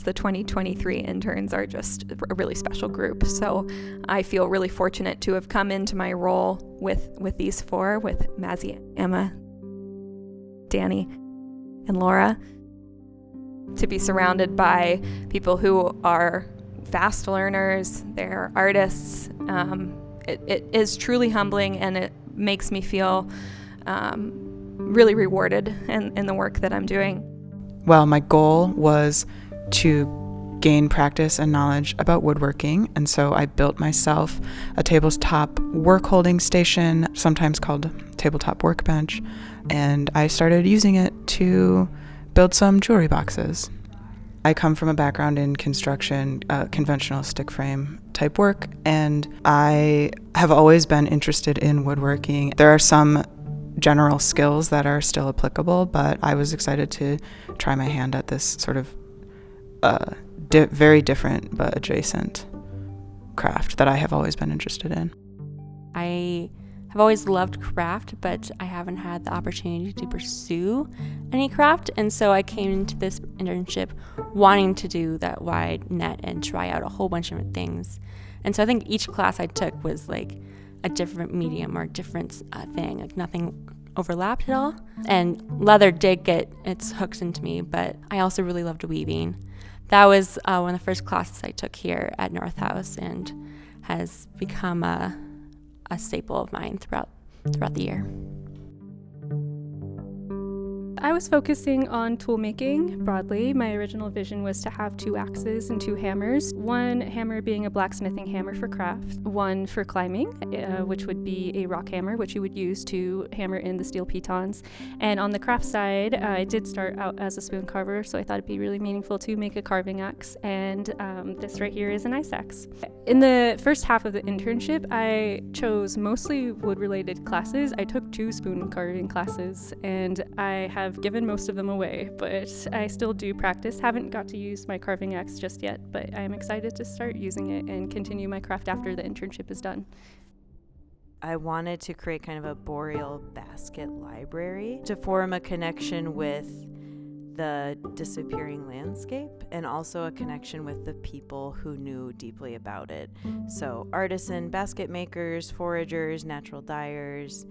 interns. The 2023 interns are just a really special group. So I feel really fortunate to have come into my role with these four, with Mazzy, Emma, Danny, and Laura, to be surrounded by people who are fast learners, they're artists. It is truly humbling, and it makes me feel really rewarded in the work that I'm doing. Well, my goal was to gain practice and knowledge about woodworking, and so I built myself a tabletop work holding station, sometimes called tabletop workbench, and I started using it to build some jewelry boxes. I come from a background in construction, conventional stick frame type work, and I have always been interested in woodworking. There are some general skills that are still applicable, but I was excited to try my hand at this sort of very different but adjacent craft that I have always been interested in. I have always loved craft, but I haven't had the opportunity to pursue any craft, and so I came into this internship wanting to do that wide net and try out a whole bunch of different things. And so I think each class I took was like a different medium or a different thing, like nothing overlapped at all. And leather did get its hooks into me, but I also really loved weaving. That was one of the first classes I took here at North House, and has become a staple of mine throughout the year. I was focusing on tool making broadly. My original vision was to have 2 axes and 2 hammers. One hammer being a blacksmithing hammer for craft, one for climbing, which would be a rock hammer, which you would use to hammer in the steel pitons. And on the craft side, I did start out as a spoon carver, so I thought it'd be really meaningful to make a carving axe, and this right here is an ice axe. In the first half of the internship, I chose mostly wood-related classes. I took 2 spoon carving classes, and I have given most of them away, but I still do practice. Haven't got to use my carving axe just yet, but I'm excited to start using it and continue my craft after the internship is done. I wanted to create kind of a boreal basket library to form a connection with the disappearing landscape, and also a connection with the people who knew deeply about it. So artisan basket makers, foragers, natural dyers,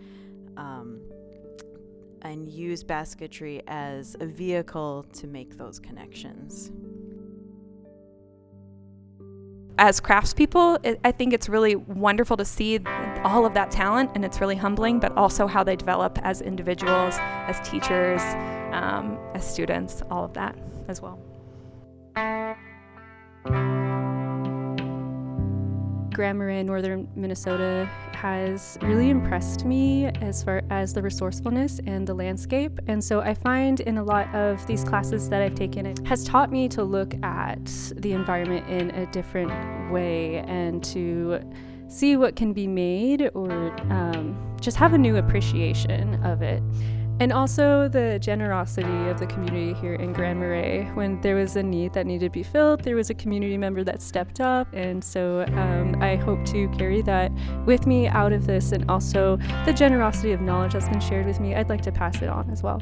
and use basketry as a vehicle to make those connections. As craftspeople, I think it's really wonderful to see all of that talent, and it's really humbling, but also how they develop as individuals, as teachers, as students, all of that as well. Grand Marais, northern Minnesota, has really impressed me as far as the resourcefulness and the landscape. And so I find in a lot of these classes that I've taken, it has taught me to look at the environment in a different way and to see what can be made, or just have a new appreciation of it. And also the generosity of the community here in Grand Marais. When there was a need that needed to be filled, there was a community member that stepped up. And so I hope to carry that with me out of this, and also the generosity of knowledge that's been shared with me, I'd like to pass it on as well.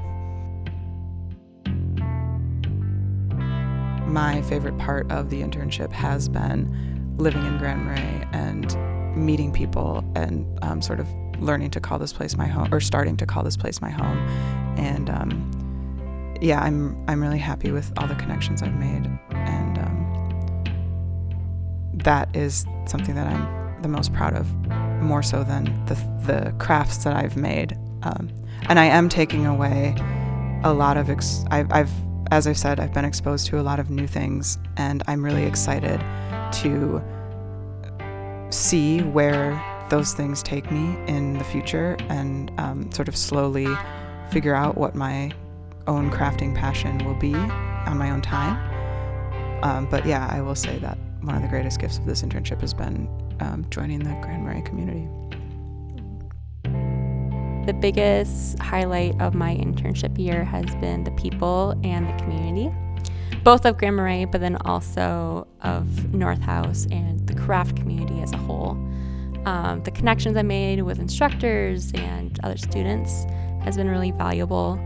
My favorite part of the internship has been living in Grand Marais and meeting people, and sort of learning to call this place my home, or starting to call this place my home. And I'm really happy with all the connections I've made, and that is something that I'm the most proud of, more so than the crafts that I've made. And I am taking away a lot of as I've said, I've been exposed to a lot of new things, and I'm really excited to see where those things take me in the future, and sort of slowly figure out what my own crafting passion will be on my own time. But yeah, I will say that one of the greatest gifts of this internship has been joining the Grand Marais community. The biggest highlight of my internship year has been the people and the community, both of Grand Marais, but then also of North House and the craft community as a whole. The connections I made with instructors and other students has been really valuable,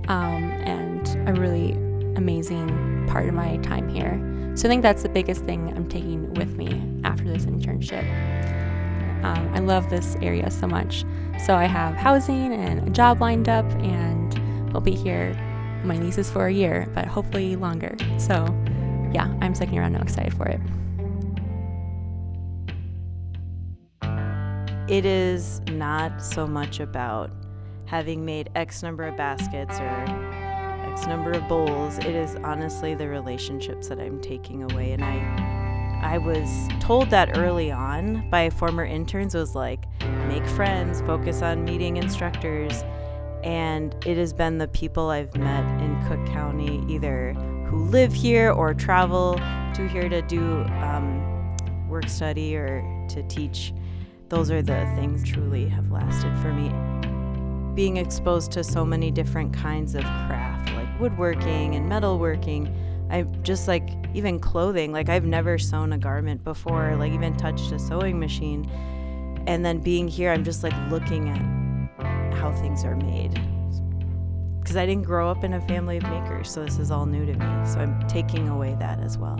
and a really amazing part of my time here. So I think that's the biggest thing I'm taking with me after this internship. I love this area so much. So I have housing and a job lined up, and we'll be here. My lease is for a year, but hopefully longer. So yeah, I'm sticking around. I'm excited for it. It is not so much about having made X number of baskets or X number of bowls. It is honestly the relationships that I'm taking away. And I was told that early on by former interns, was like, make friends, focus on meeting instructors. And it has been the people I've met in Cook County, either who live here or travel to here to do work study or to teach. Those are the things truly have lasted for me. Being exposed to so many different kinds of craft, like woodworking and metalworking, I just like even clothing, like I've never sewn a garment before, like even touched a sewing machine. And then being here, I'm just like looking at how things are made. Because I didn't grow up in a family of makers, so this is all new to me. So I'm taking away that as well.